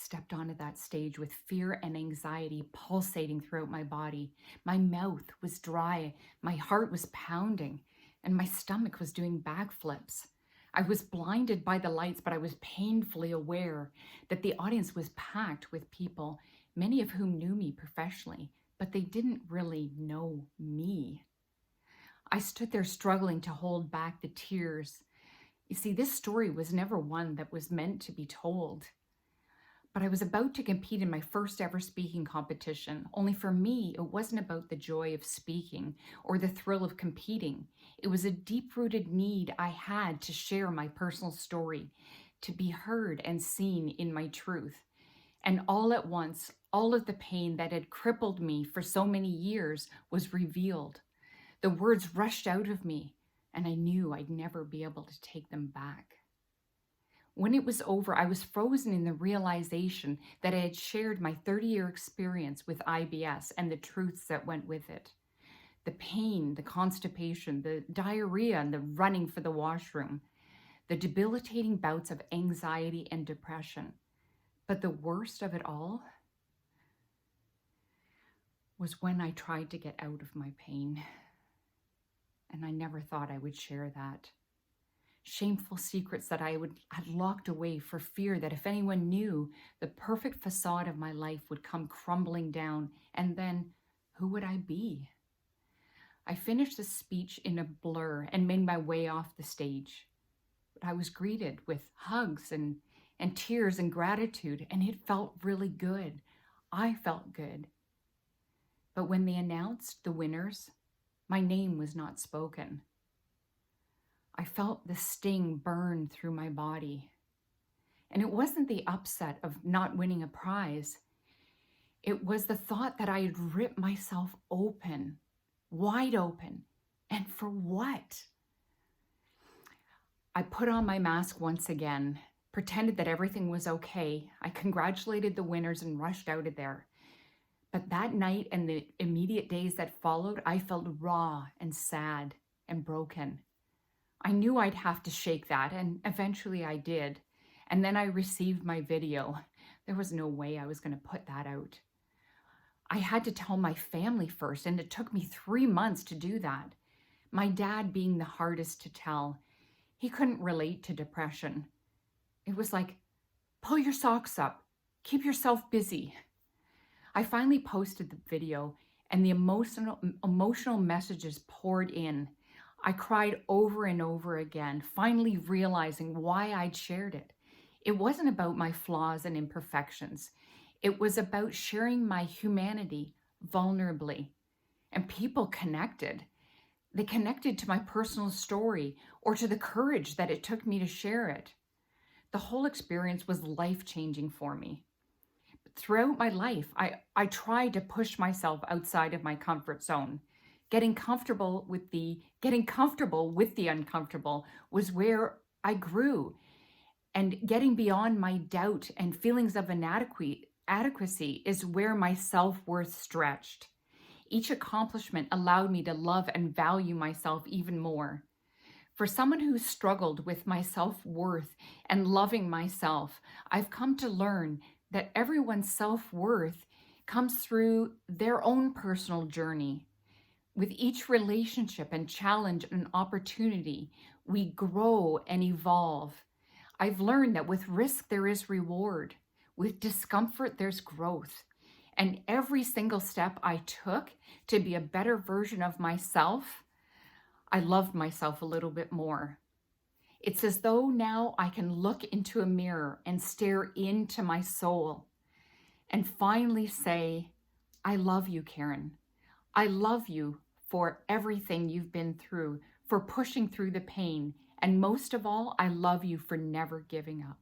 stepped onto that stage with fear and anxiety pulsating throughout my body. My mouth was dry, my heart was pounding, and my stomach was doing backflips. I was blinded by the lights, but I was painfully aware that the audience was packed with people, many of whom knew me professionally, but they didn't really know me. I stood there struggling to hold back the tears. You see, this story was never one that was meant to be told. But I was about to compete in my first ever speaking competition. Only for me, it wasn't about the joy of speaking or the thrill of competing. It was a deep-rooted need I had to share my personal story, to be heard and seen in my truth. And all at once, all of the pain that had crippled me for so many years was revealed. The words rushed out of me, and I knew I'd never be able to take them back. When it was over, I was frozen in the realization that I had shared my 30-year experience with IBS and the truths that went with it. The pain, the constipation, the diarrhea, and the running for the washroom, the debilitating bouts of anxiety and depression. But the worst of it all was when I tried to get out of my pain. And I never thought I would share that. Shameful secrets that had locked away for fear that if anyone knew, the perfect facade of my life would come crumbling down, and then who would I be? I finished the speech in a blur and made my way off the stage. But I was greeted with hugs and tears and gratitude, and it felt really good. I felt good. But when they announced the winners, my name was not spoken. I felt the sting burn through my body. And it wasn't the upset of not winning a prize. It was the thought that I had ripped myself open, wide open. And for what? I put on my mask once again, pretended that everything was okay. I congratulated the winners and rushed out of there. But that night and the immediate days that followed, I felt raw and sad and broken. I knew I'd have to shake that, and eventually I did. And then I received my video. There was no way I was going to put that out. I had to tell my family first, and it took me 3 months to do that. My dad being the hardest to tell. He couldn't relate to depression. It was like, pull your socks up, keep yourself busy. I finally posted the video, and the emotional messages poured in. I cried over and over again, finally realizing why I'd shared it. It wasn't about my flaws and imperfections. It was about sharing my humanity vulnerably. And people connected. They connected to my personal story or to the courage that it took me to share it. The whole experience was life-changing for me. But throughout my life, I tried to push myself outside of my comfort zone. Getting comfortable with the uncomfortable was where I grew. And getting beyond my doubt and feelings of inadequacy is where my self-worth stretched. Each accomplishment allowed me to love and value myself even more. For someone who struggled with my self-worth and loving myself, I've come to learn that everyone's self-worth comes through their own personal journey. With each relationship and challenge and opportunity, we grow and evolve. I've learned that with risk, there is reward. With discomfort, there's growth. And every single step I took to be a better version of myself, I loved myself a little bit more. It's as though now I can look into a mirror and stare into my soul and finally say, I love you, Karen. I love you for everything you've been through, for pushing through the pain, and most of all, I love you for never giving up.